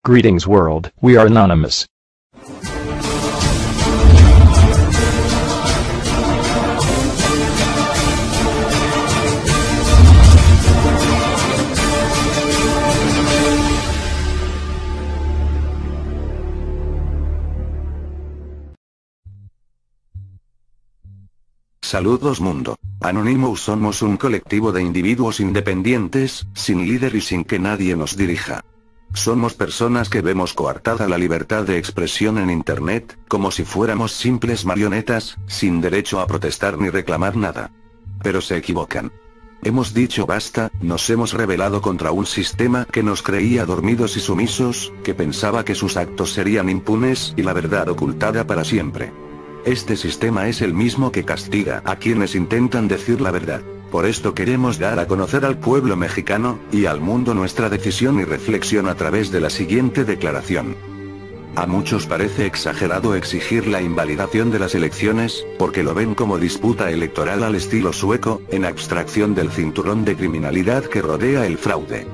Greetings world, we are anonymous. Saludos mundo. Anonymous somos un colectivo de individuos independientes, sin líder y sin que nadie nos dirija. Somos personas que vemos coartada la libertad de expresión en Internet, como si fuéramos simples marionetas, sin derecho a protestar ni reclamar nada. Pero se equivocan. Hemos dicho basta, nos hemos rebelado contra un sistema que nos creía dormidos y sumisos, que pensaba que sus actos serían impunes y la verdad ocultada para siempre. Este sistema es el mismo que castiga a quienes intentan decir la verdad. Por esto queremos dar a conocer al pueblo mexicano, y al mundo nuestra decisión y reflexión a través de la siguiente declaración. A muchos parece exagerado exigir la invalidación de las elecciones, porque lo ven como disputa electoral al estilo sueco, en abstracción del cinturón de criminalidad que rodea el fraude.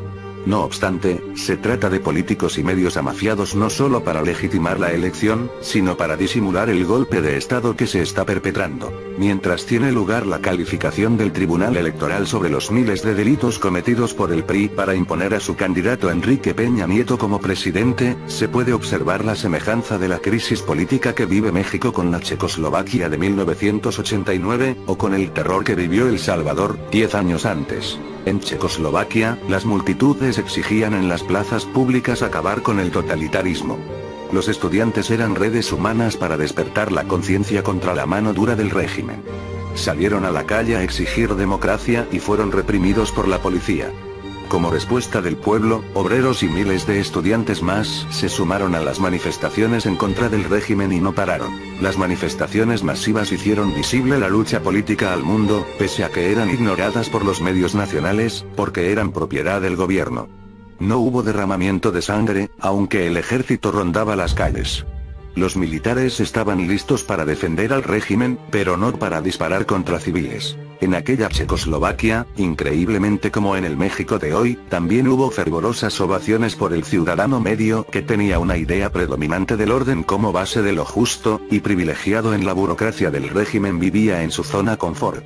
No obstante, se trata de políticos y medios amafiados no solo para legitimar la elección, sino para disimular el golpe de Estado que se está perpetrando. Mientras tiene lugar la calificación del Tribunal Electoral sobre los miles de delitos cometidos por el PRI para imponer a su candidato Enrique Peña Nieto como presidente, se puede observar la semejanza de la crisis política que vive México con la Checoslovaquia de 1989, o con el terror que vivió El Salvador, 10 años antes. En Checoslovaquia, las multitudes exigían en las plazas públicas acabar con el totalitarismo. Los estudiantes eran redes humanas para despertar la conciencia contra la mano dura del régimen. Salieron a la calle a exigir democracia y fueron reprimidos por la policía. Como respuesta del pueblo, obreros y miles de estudiantes más se sumaron a las manifestaciones en contra del régimen y no pararon. Las manifestaciones masivas hicieron visible la lucha política al mundo, pese a que eran ignoradas por los medios nacionales, porque eran propiedad del gobierno. No hubo derramamiento de sangre, aunque el ejército rondaba las calles. Los militares estaban listos para defender al régimen, pero no para disparar contra civiles. En aquella Checoslovaquia, increíblemente como en el México de hoy, también hubo fervorosas ovaciones por el ciudadano medio que tenía una idea predominante del orden como base de lo justo, y privilegiado en la burocracia del régimen vivía en su zona confort.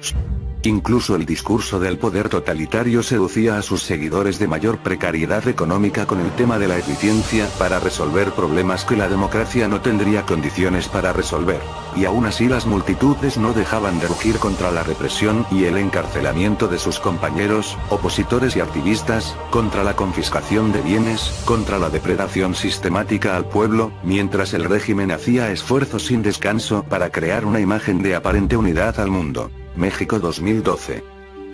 Incluso el discurso del poder totalitario seducía a sus seguidores de mayor precariedad económica con el tema de la eficiencia para resolver problemas que la democracia no tendría condiciones para resolver. Y aún así las multitudes no dejaban de rugir contra la represión y el encarcelamiento de sus compañeros, opositores y activistas, contra la confiscación de bienes, contra la depredación sistemática al pueblo, mientras el régimen hacía esfuerzos sin descanso para crear una imagen de aparente unidad al mundo. México 2012.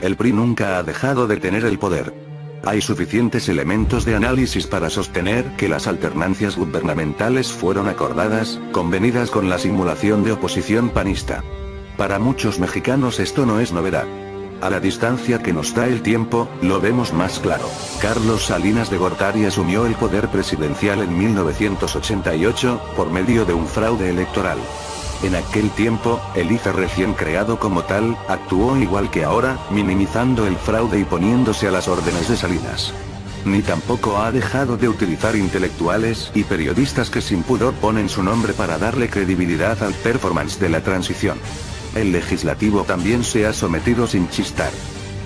El PRI nunca ha dejado de tener el poder. Hay suficientes elementos de análisis para sostener que las alternancias gubernamentales fueron acordadas, convenidas con la simulación de oposición panista. Para muchos mexicanos esto no es novedad. A la distancia que nos da el tiempo, lo vemos más claro. Carlos Salinas de Gortari asumió el poder presidencial en 1988, por medio de un fraude electoral. En aquel tiempo, el IFE recién creado como tal, actuó igual que ahora, minimizando el fraude y poniéndose a las órdenes de Salinas. Ni tampoco ha dejado de utilizar intelectuales y periodistas que sin pudor ponen su nombre para darle credibilidad al performance de la transición. El legislativo también se ha sometido sin chistar.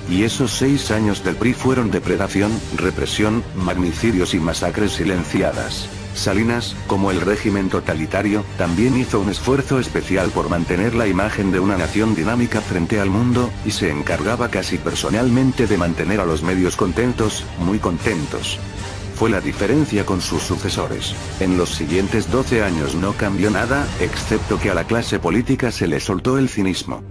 Y esos 6 años del PRI fueron depredación, represión, magnicidios y masacres silenciadas. Salinas, como el régimen totalitario, también hizo un esfuerzo especial por mantener la imagen de una nación dinámica frente al mundo, y se encargaba casi personalmente de mantener a los medios contentos, muy contentos. Fue la diferencia con sus sucesores. En los siguientes 12 años no cambió nada, excepto que a la clase política se le soltó el cinismo.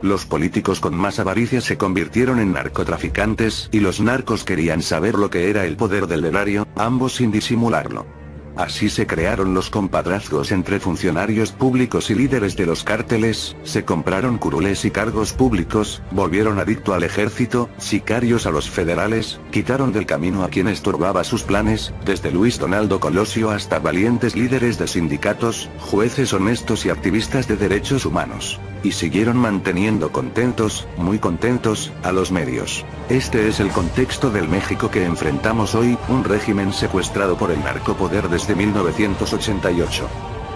Los políticos con más avaricia se convirtieron en narcotraficantes, y los narcos querían saber lo que era el poder del erario, ambos sin disimularlo. Así se crearon los compadrazgos entre funcionarios públicos y líderes de los cárteles, se compraron curules y cargos públicos, volvieron adicto al ejército, sicarios a los federales, quitaron del camino a quien estorbaba sus planes, desde Luis Donaldo Colosio hasta valientes líderes de sindicatos, jueces honestos y activistas de derechos humanos. y siguieron manteniendo contentos, muy contentos, a los medios. Este es el contexto del México que enfrentamos hoy, un régimen secuestrado por el narcopoder desde 1988.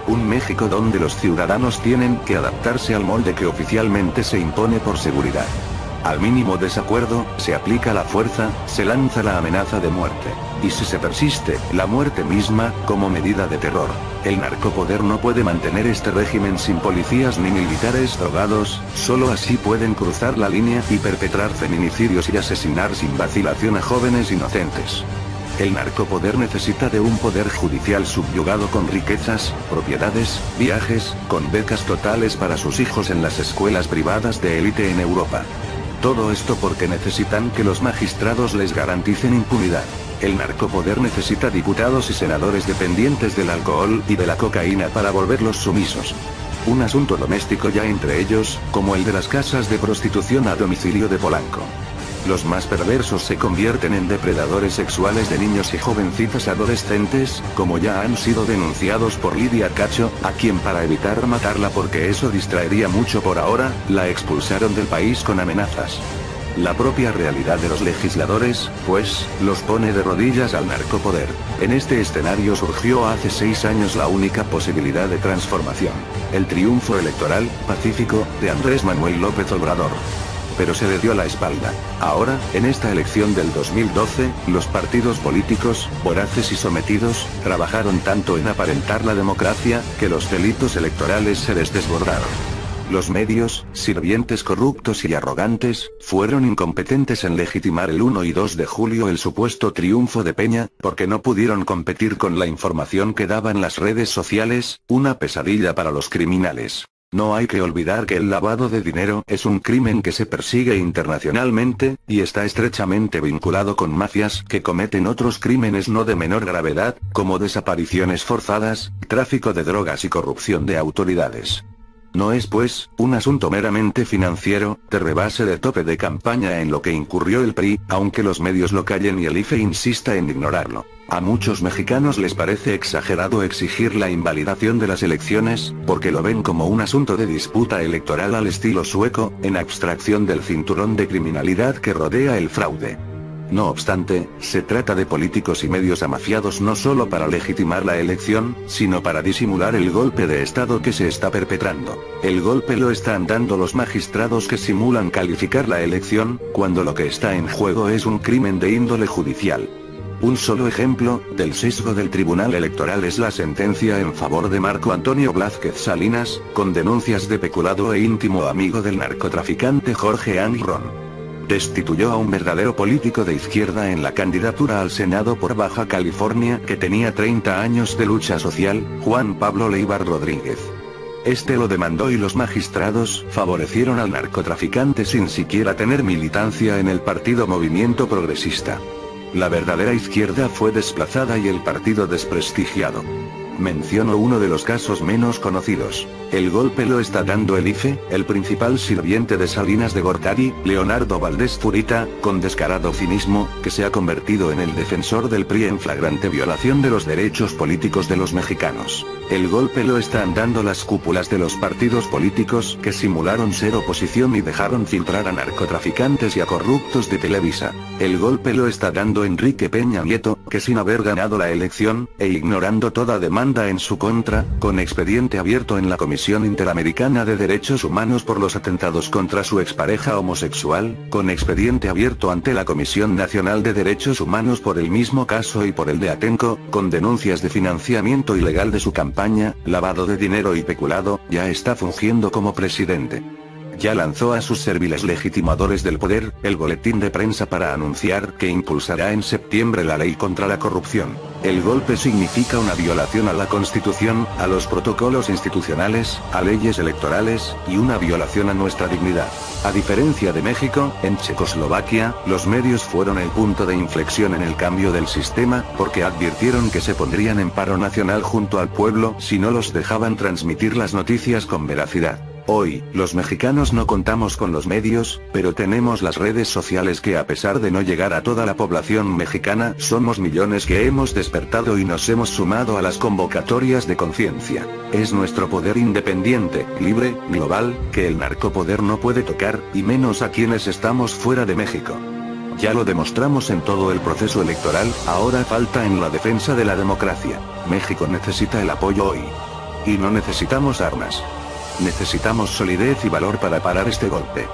Un México donde los ciudadanos tienen que adaptarse al molde que oficialmente se impone por seguridad. Al mínimo desacuerdo, se aplica la fuerza, se lanza la amenaza de muerte. Y si se persiste, la muerte misma, como medida de terror. El narcopoder no puede mantener este régimen sin policías ni militares drogados, solo así pueden cruzar la línea y perpetrar feminicidios y asesinar sin vacilación a jóvenes inocentes. El narcopoder necesita de un poder judicial subyugado con riquezas, propiedades, viajes, con becas totales para sus hijos en las escuelas privadas de élite en Europa. Todo esto porque necesitan que los magistrados les garanticen impunidad. El narcopoder necesita diputados y senadores dependientes del alcohol y de la cocaína para volverlos sumisos. Un asunto doméstico ya entre ellos, como el de las casas de prostitución a domicilio de Polanco. Los más perversos se convierten en depredadores sexuales de niños y jovencitas adolescentes, como ya han sido denunciados por Lidia Cacho, a quien para evitar matarla porque eso distraería mucho por ahora, la expulsaron del país con amenazas. La propia realidad de los legisladores, pues, los pone de rodillas al narcopoder. En este escenario surgió hace 6 años la única posibilidad de transformación. El triunfo electoral, pacífico, de Andrés Manuel López Obrador. Pero se le dio la espalda. Ahora, en esta elección del 2012, los partidos políticos, voraces y sometidos, trabajaron tanto en aparentar la democracia, que los delitos electorales se les desbordaron. Los medios, sirvientes corruptos y arrogantes, fueron incompetentes en legitimar el 1 y 2 de julio el supuesto triunfo de Peña, porque no pudieron competir con la información que daban las redes sociales, una pesadilla para los criminales. No hay que olvidar que el lavado de dinero es un crimen que se persigue internacionalmente, y está estrechamente vinculado con mafias que cometen otros crímenes no de menor gravedad, como desapariciones forzadas, tráfico de drogas y corrupción de autoridades. No es pues, un asunto meramente financiero, de rebase de tope de campaña en lo que incurrió el PRI, aunque los medios lo callen y el IFE insista en ignorarlo. A muchos mexicanos les parece exagerado exigir la invalidación de las elecciones, porque lo ven como un asunto de disputa electoral al estilo sueco, en abstracción del cinturón de criminalidad que rodea el fraude. No obstante, se trata de políticos y medios amafiados no solo para legitimar la elección, sino para disimular el golpe de Estado que se está perpetrando. El golpe lo están dando los magistrados que simulan calificar la elección, cuando lo que está en juego es un crimen de índole judicial. Un solo ejemplo del sesgo del Tribunal Electoral es la sentencia en favor de Marco Antonio Blázquez Salinas, con denuncias de peculado e íntimo amigo del narcotraficante Jorge Anglron. Destituyó a un verdadero político de izquierda en la candidatura al Senado por Baja California que tenía 30 años de lucha social, Juan Pablo Leibar Rodríguez. Este lo demandó y los magistrados favorecieron al narcotraficante sin siquiera tener militancia en el partido Movimiento Progresista. La verdadera izquierda fue desplazada y el partido desprestigiado. Menciono uno de los casos menos conocidos. El golpe lo está dando el IFE, el principal sirviente de Salinas de Gortari, Leonardo Valdés Zurita, con descarado cinismo, que se ha convertido en el defensor del PRI en flagrante violación de los derechos políticos de los mexicanos. El golpe lo están dando las cúpulas de los partidos políticos que simularon ser oposición y dejaron filtrar a narcotraficantes y a corruptos de Televisa. El golpe lo está dando Enrique Peña Nieto, que sin haber ganado la elección, e ignorando toda demanda en su contra, con expediente abierto en la Comisión Interamericana de Derechos Humanos por los atentados contra su expareja homosexual, con expediente abierto ante la Comisión Nacional de Derechos Humanos por el mismo caso y por el de Atenco, con denuncias de financiamiento ilegal de su campaña, lavado de dinero y peculado, ya está fungiendo como presidente. Ya lanzó a sus serviles legitimadores del poder, el boletín de prensa para anunciar que impulsará en septiembre la ley contra la corrupción. El golpe significa una violación a la Constitución, a los protocolos institucionales, a leyes electorales, y una violación a nuestra dignidad. A diferencia de México, en Checoslovaquia, los medios fueron el punto de inflexión en el cambio del sistema, porque advirtieron que se pondrían en paro nacional junto al pueblo si no los dejaban transmitir las noticias con veracidad. Hoy, los mexicanos no contamos con los medios, pero tenemos las redes sociales que a pesar de no llegar a toda la población mexicana, somos millones que hemos despertado y nos hemos sumado a las convocatorias de conciencia. Es nuestro poder independiente, libre, global, que el narcopoder no puede tocar, y menos a quienes estamos fuera de México. Ya lo demostramos en todo el proceso electoral, ahora falta en la defensa de la democracia. México necesita el apoyo hoy. Y no necesitamos armas. Necesitamos solidez y valor para parar este golpe.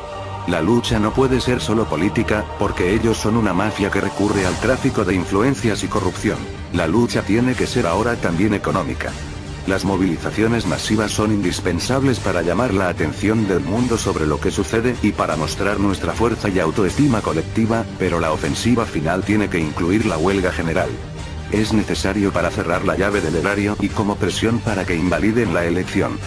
La lucha no puede ser solo política, porque ellos son una mafia que recurre al tráfico de influencias y corrupción. La lucha tiene que ser ahora también económica. Las movilizaciones masivas son indispensables para llamar la atención del mundo sobre lo que sucede y para mostrar nuestra fuerza y autoestima colectiva, pero la ofensiva final tiene que incluir la huelga general. Es necesario para cerrar la llave del erario y como presión para que invaliden la elección.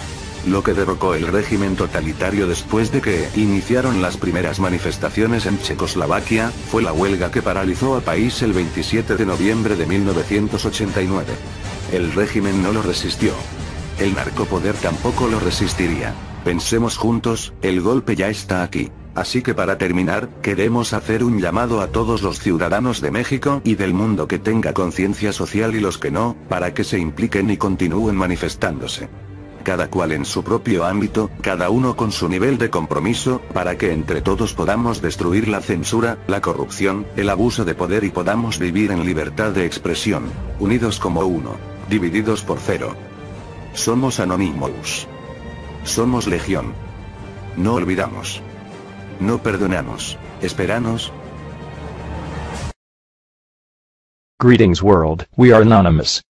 Lo que derrocó el régimen totalitario después de que iniciaron las primeras manifestaciones en Checoslovaquia, fue la huelga que paralizó al país el 27 de noviembre de 1989. El régimen no lo resistió. El narcopoder tampoco lo resistiría. Pensemos juntos, el golpe ya está aquí. Así que para terminar, queremos hacer un llamado a todos los ciudadanos de México y del mundo que tenga conciencia social y los que no, para que se impliquen y continúen manifestándose. Cada cual en su propio ámbito, cada uno con su nivel de compromiso, para que entre todos podamos destruir la censura, la corrupción, el abuso de poder y podamos vivir en libertad de expresión, unidos como uno, divididos por cero. Somos Anonymous. Somos Legión. No olvidamos. No perdonamos. Esperanos. Greetings world, we are anonymous.